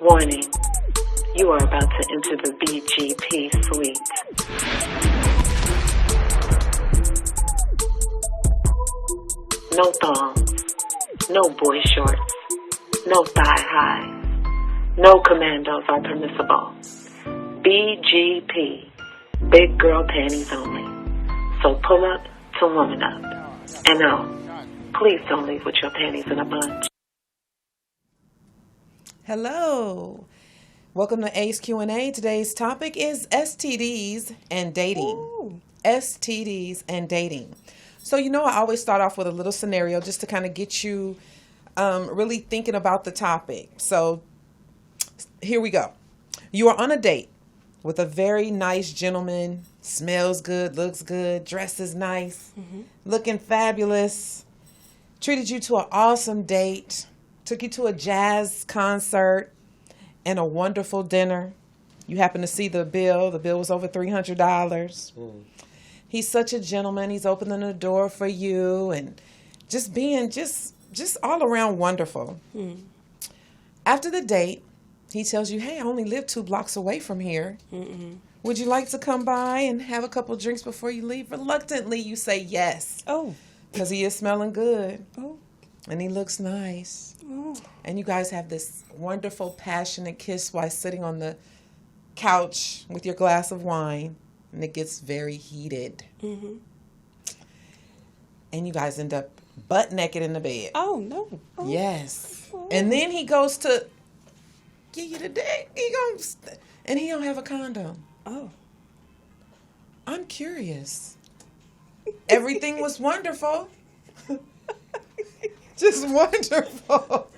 Warning, you are about to enter the BGP suite. No thongs, no boy shorts, no thigh highs, no commandos are permissible. BGP, big girl panties only. So pull up to woman up. And no, please don't leave with your panties in a bunch. Hello. Welcome to Ace Q&A. Today's topic is STDs and dating. Ooh. STDs and dating. So, I always start off with a little scenario just to kind of get you really thinking about the topic. So, here we go. You are on a date with a very nice gentleman, smells good, looks good, dresses nice, looking fabulous, treated you to an awesome date, took you to a jazz concert and a wonderful dinner. You happen to see the bill. The bill was over $300. He's such a gentleman. He's opening the door for you and just being just all around wonderful. After the date, he tells you, hey, I only live 2 blocks away from here. Would you like to come by and have a couple drinks before you leave? Reluctantly, you say yes. Oh. Because he is smelling good. Oh. And he looks nice. Oh. And you guys have this wonderful, passionate kiss while sitting on the couch with your glass of wine. And it gets very heated. And you guys end up butt naked in the bed. Oh, no. Oh. Yes. Oh. And then he goes to give you the dick. And he don't have a condom. Oh. I'm curious. Everything was wonderful. Just wonderful.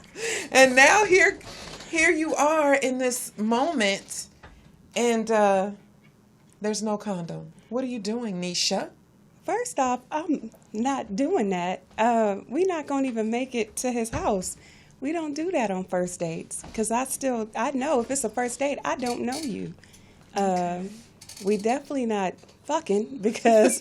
And now here you are in this moment, and there's no condom. What are you doing, Neisha? First off, I'm not doing that. We're not going to even make it to his house. We don't do that on first dates because I know if it's a first date, I don't know you. We definitely not fucking because,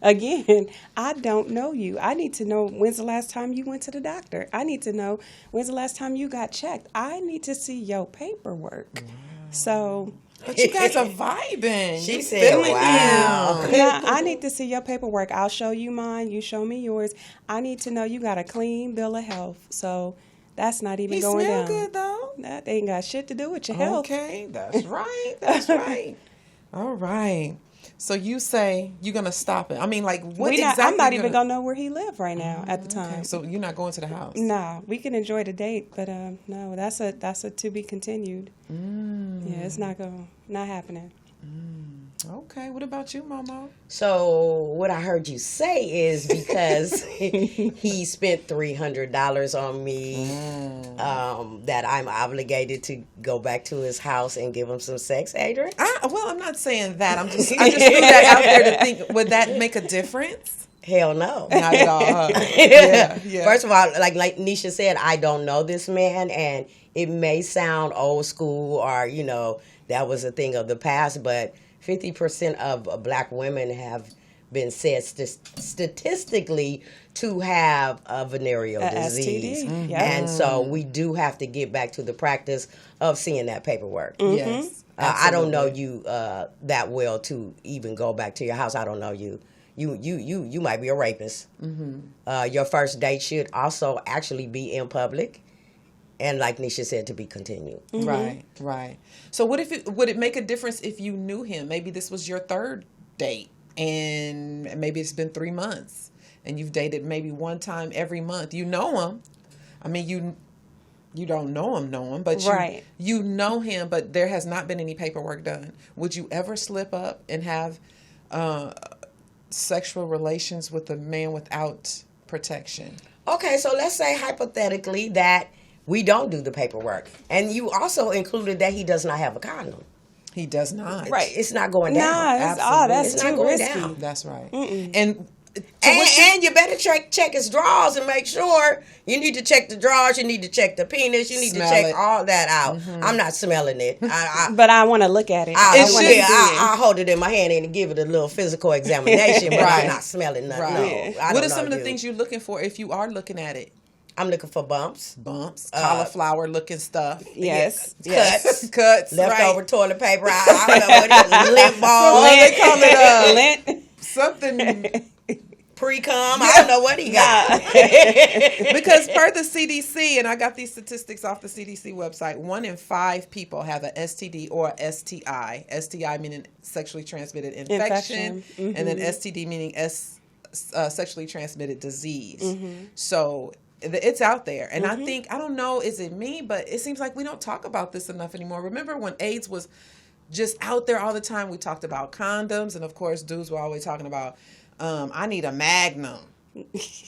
again, I don't know you. I need to know when's the last time you went to the doctor. I need to know when's the last time you got checked. I need to see your paperwork. Wow. So... But you guys are vibing. She said, wow. Now, I need to see your paperwork. I'll show you mine. You show me yours. I need to know you got a clean bill of health. So that's not even going down. He smell good, though. That ain't got shit to do with your health. Okay, that's right. That's right. All right. So you say you're going to stop it. I mean, like, what exactly? I'm not even going to know where he lived right now at the time. Okay. So you're not going to the house? No. We can enjoy the date, but no, that's a to be continued. Yeah, it's not happening. Okay. What about you, Momo? So what I heard you say is because he spent $300 on me, that I'm obligated to go back to his house and give him some sex, Adrianne? Well, I'm not saying that. I just threw that out there to think, would that make a difference? Hell no. Not at all. Yeah. First of all, like Neisha said, I don't know this man, and it may sound old school or, that was a thing of the past, but 50% of black women have been said statistically to have a venereal disease. STD. And so we do have to get back to the practice of seeing that paperwork. Yes. I don't know you that well to even go back to your house. I don't know you. You might be a rapist. Your first date should also actually be in public. And like Neisha said, to be continued. Right. So would it make a difference if you knew him? Maybe this was your third date, and maybe it's been 3 months, and you've dated maybe one time every month. You know him. I mean, you don't know him, but you know him, but there has not been any paperwork done. Would you ever slip up and have sexual relations with a man without protection? Okay, so let's say hypothetically that we don't do the paperwork. And you also included that he does not have a condom. He does not. Right. It's not going down. Nah, that's it's too not going risky. down. That's right. And you better check his drawers and make sure. You need to check the drawers. You need to check the penis. You need to check all that out. I'm not smelling it. But I want to look at it. I'll hold it in my hand and give it a little physical examination, but I'm not smelling nothing. Right. No, What are some of the things you're looking for if you are looking at it? I'm looking for bumps. Cauliflower looking stuff. Yes. Cuts. Leftover toilet paper. I don't know what it is. Lint balls. They call it lint. Something. Pre-cum. I don't know what he got. Because per the CDC, and I got these statistics off the CDC website, 1 in 5 people have a STD or a STI. STI meaning sexually transmitted infection. And then STD meaning sexually transmitted disease. So it's out there. And I think, I don't know, is it me? But it seems like we don't talk about this enough anymore. Remember when AIDS was just out there all the time? We talked about condoms. And of course, dudes were always talking about, I need a Magnum.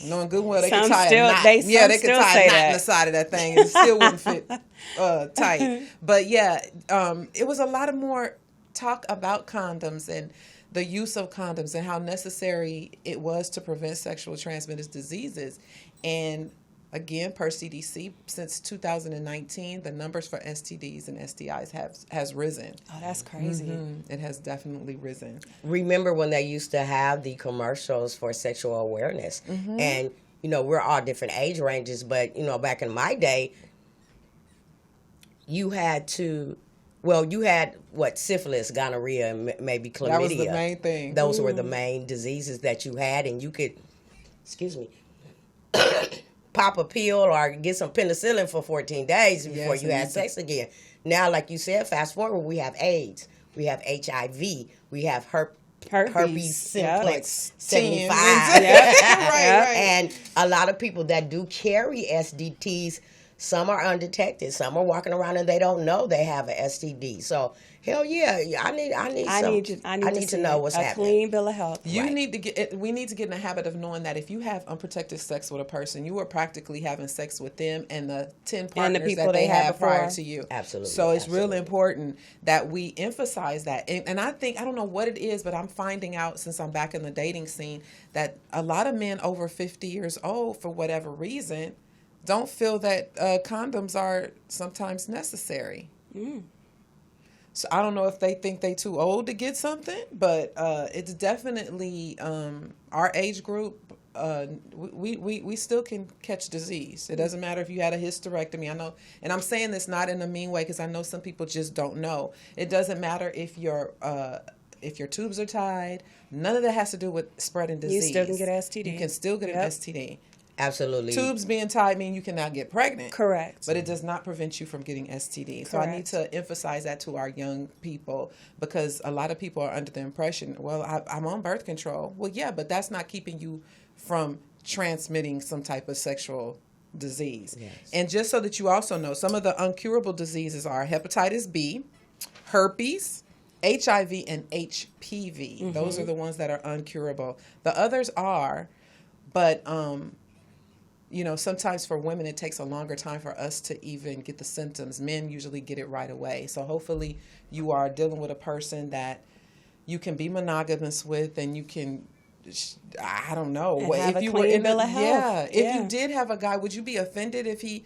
Knowing good well they could tie a knot. They could tie a knot in the side of that thing and it still wouldn't fit tight. But yeah, it was a lot of more talk about condoms and the use of condoms and how necessary it was to prevent sexually transmitted diseases. And again, per CDC, since 2019, the numbers for STDs and STIs has risen. Oh, that's crazy. It has definitely risen. Remember when they used to have the commercials for sexual awareness? And, you know, we're all different age ranges, but, you know, back in my day, you had syphilis, gonorrhea, and maybe chlamydia. That was the main thing. Those were the main diseases that you had, and you could, pop a pill or get some penicillin for 14 days before you had sex again. Now, like you said, fast forward, we have AIDS, we have HIV, we have herpes simplex 75. Right. And a lot of people that do carry STDs, some are undetected, some are walking around and they don't know they have an STD. So hell yeah, I need to know what's happening. A clean bill of health. We need to get in the habit of knowing that if you have unprotected sex with a person, you are practically having sex with them and the 10 partners that they have prior to you. Absolutely. So it's really important that we emphasize that. And I think, I don't know what it is, but I'm finding out since I'm back in the dating scene that a lot of men over 50 years old, for whatever reason, don't feel that condoms are sometimes necessary. So I don't know if they think they too old to get something, but it's definitely our age group. We still can catch disease. It doesn't matter if you had a hysterectomy. I know, and I'm saying this not in a mean way because I know some people just don't know. It doesn't matter if your tubes are tied. None of that has to do with spreading disease. You still can get an STD. You can still get an STD. Absolutely. Tubes being tied mean you cannot get pregnant. Correct. But it does not prevent you from getting STD. So I need to emphasize that to our young people because a lot of people are under the impression, well, I'm on birth control. Well, yeah, but that's not keeping you from transmitting some type of sexual disease. Yes. And just so that you also know, some of the uncurable diseases are hepatitis B, herpes, HIV, and HPV. Those are the ones that are uncurable. The others are, but you know, sometimes for women, it takes a longer time for us to even get the symptoms. Men usually get it right away. So hopefully you are dealing with a person that you can be monogamous with and you can, I don't know. And have if you were in bill of health. If you did have a guy, would you be offended if he,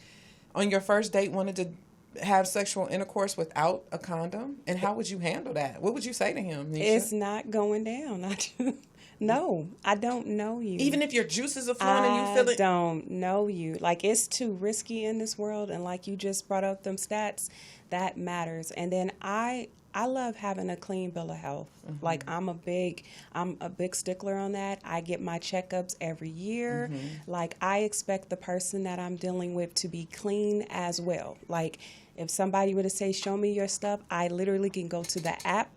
on your first date, wanted to have sexual intercourse without a condom? And how would you handle that? What would you say to him, Neisha? It's not going down. No, I don't know you. Even if your juices are flowing and you feel it? I don't know you. Like, it's too risky in this world. And like you just brought up them stats, that matters. And then I love having a clean bill of health. Like, I'm a big stickler on that. I get my checkups every year. Like, I expect the person that I'm dealing with to be clean as well. Like, if somebody were to say, show me your stuff, I literally can go to the app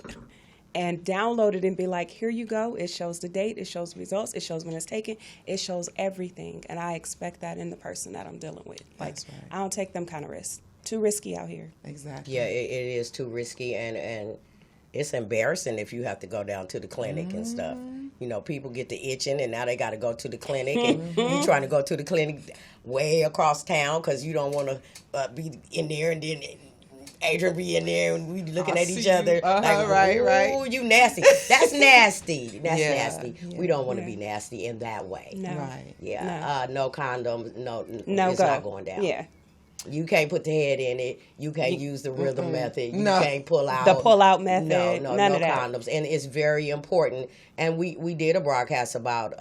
and download it and be like, here you go. It shows the date. It shows results. It shows when it's taken. It shows everything. And I expect that in the person that I'm dealing with. Like, that's right. I don't take them kind of risks. Too risky out here. Exactly. Yeah, it is too risky. And it's embarrassing if you have to go down to the clinic and stuff. You know, people get the itching and now they got to go to the clinic. And you're trying to go to the clinic way across town because you don't want to be in there and then Adrianne be in there and we looking at each other like, right. You nasty. That's nasty. That's nasty. Yeah. We don't want to be nasty in that way. No. Right. Yeah. No condom. No, it's go. not going down. Yeah. You can't put the head in it. You can't use the rhythm method. You can't pull out. The pull-out method. None of that. Condoms. And it's very important. And we did a broadcast about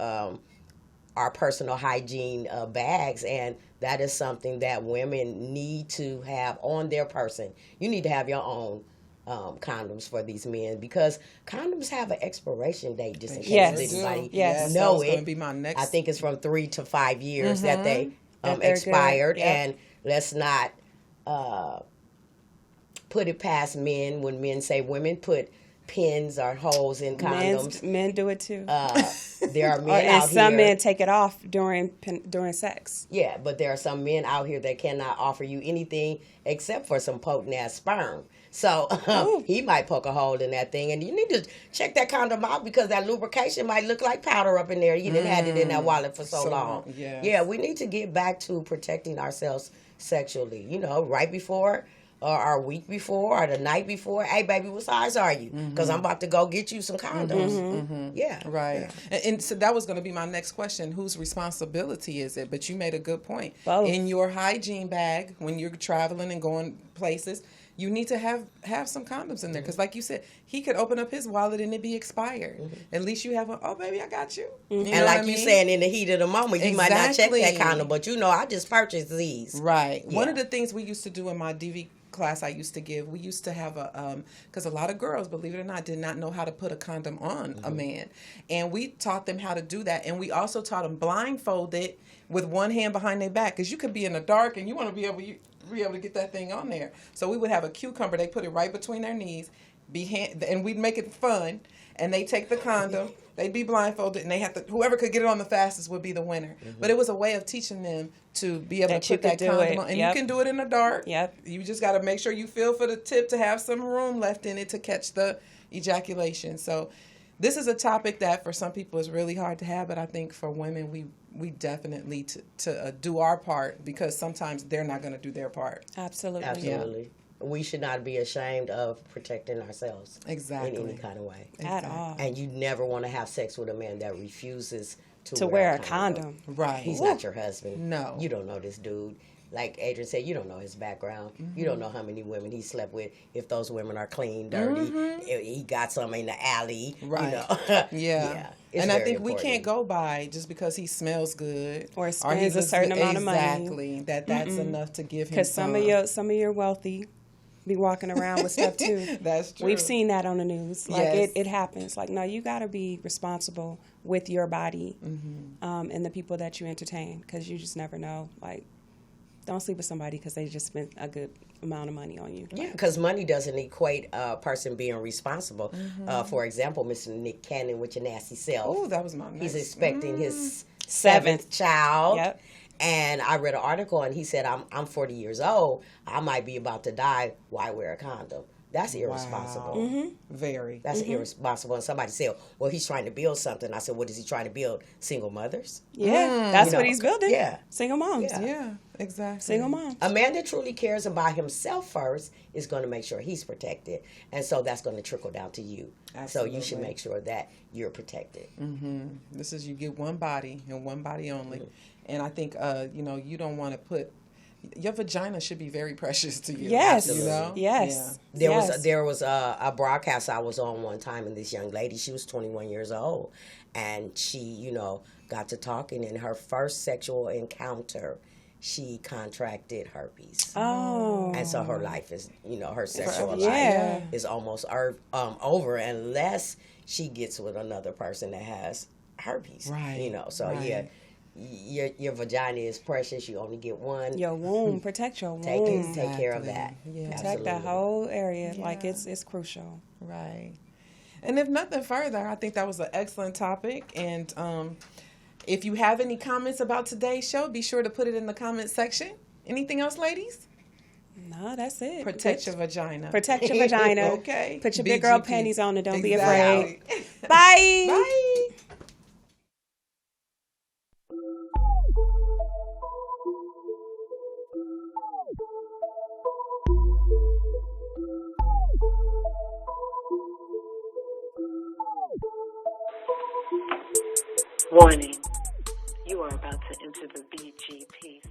our personal hygiene bags, and that is something that women need to have on their person. You need to have your own condoms for these men, because condoms have an expiration date, just in case anybody know it. Be my next. I think it's from 3 to 5 years that they expired, and let's not put it past men when men say women put pins or holes in condoms. Men do it too. There are men and out some here. men take it off during sex. Yeah, but there are some men out here that cannot offer you anything except for some potent ass sperm. So he might poke a hole in that thing, and you need to check that condom out, because that lubrication might look like powder up in there. You didn't have it in that wallet for so long. Yeah, we need to get back to protecting ourselves sexually. You know, right before, or a week before, or the night before. Hey, baby, what size are you? Because I'm about to go get you some condoms. Yeah. Right. Yeah. And so that was going to be my next question. Whose responsibility is it? But you made a good point. Both. In your hygiene bag, when you're traveling and going places, you need to have some condoms in there. Because like you said, he could open up his wallet and it be expired. At least you have oh, baby, I got you. You know and like I mean? you saying, in the heat of the moment, you might not check that condom. But you know, I just purchased these. Right. Yeah. One of the things we used to do in my DV class I used to give, we used to have because a lot of girls, believe it or not, did not know how to put a condom on a man. And we taught them how to do that. And we also taught them blindfolded with one hand behind their back, because you could be in the dark and you want to be able to get that thing on there. So we would have a cucumber. They put it right between their knees, and we'd make it fun. And they take the condom, they'd be blindfolded, and they have to, whoever could get it on the fastest would be the winner. But it was a way of teaching them to be able to put that condom on. And you can do it in the dark. You just got to make sure you feel for the tip to have some room left in it to catch the ejaculation. So this is a topic that for some people is really hard to have, but I think for women, we definitely to do our part, because sometimes they're not going to do their part. Absolutely. Absolutely. We should not be ashamed of protecting ourselves in any kind of way. At all. And you never want to have sex with a man that refuses to wear a condom. Right. He's not your husband. No. You don't know this dude. Like Adrianne said, you don't know his background. You don't know how many women he slept with, if those women are clean, dirty, if he got some in the alley. Right. You know? Yeah. And I think we can't go by just because he smells good or spends a certain amount of money. Exactly. That's enough to give him. Because some of your wealthy be walking around with stuff too. That's true. We've seen that on the news. Like it happens. Like, no, you got to be responsible with your body and the people that you entertain, because you just never know. Like, don't sleep with somebody because they just spent a good amount of money on you. Yeah, because money doesn't equate a person being responsible. For example, Mr. Nick Cannon with your nasty self. Oh, that was my next. He's expecting his seventh child. Yep. And I read an article, and he said, I'm 40 years old. I might be about to die. Why wear a condom? That's irresponsible. Wow. Very. That's irresponsible. And somebody said, well, he's trying to build something. I said, what is he trying to build? Single mothers? Yeah, that's what he's building. Yeah. Single moms. Yeah, exactly. Single moms. A man that truly cares about himself first is going to make sure he's protected. And so that's going to trickle down to you. Absolutely. So you should make sure that you're protected. This is, you get one body and one body only. And I think, you don't want to put, your vagina should be very precious to you. Yes. You know? Yes. Yeah. There was a broadcast I was on one time, and this young lady, she was 21 years old, and she, got to talking, and her first sexual encounter, she contracted herpes. Oh. And so her life is, her sexual life is almost over unless she gets with another person that has herpes. Right. So your vagina is precious. You only get one. Your womb, protect your womb. Take care of that. Yeah. Protect that whole area. Like it's crucial. Right. And if nothing further, I think that was an excellent topic. And if you have any comments about today's show, be sure to put it in the comment section. Anything else, ladies? No, that's it. Protect your vagina. Protect your vagina. Okay. Put your BGP. big girl panties on and don't be Exactly. afraid. Bye. Bye. Warning, you are about to enter the BGP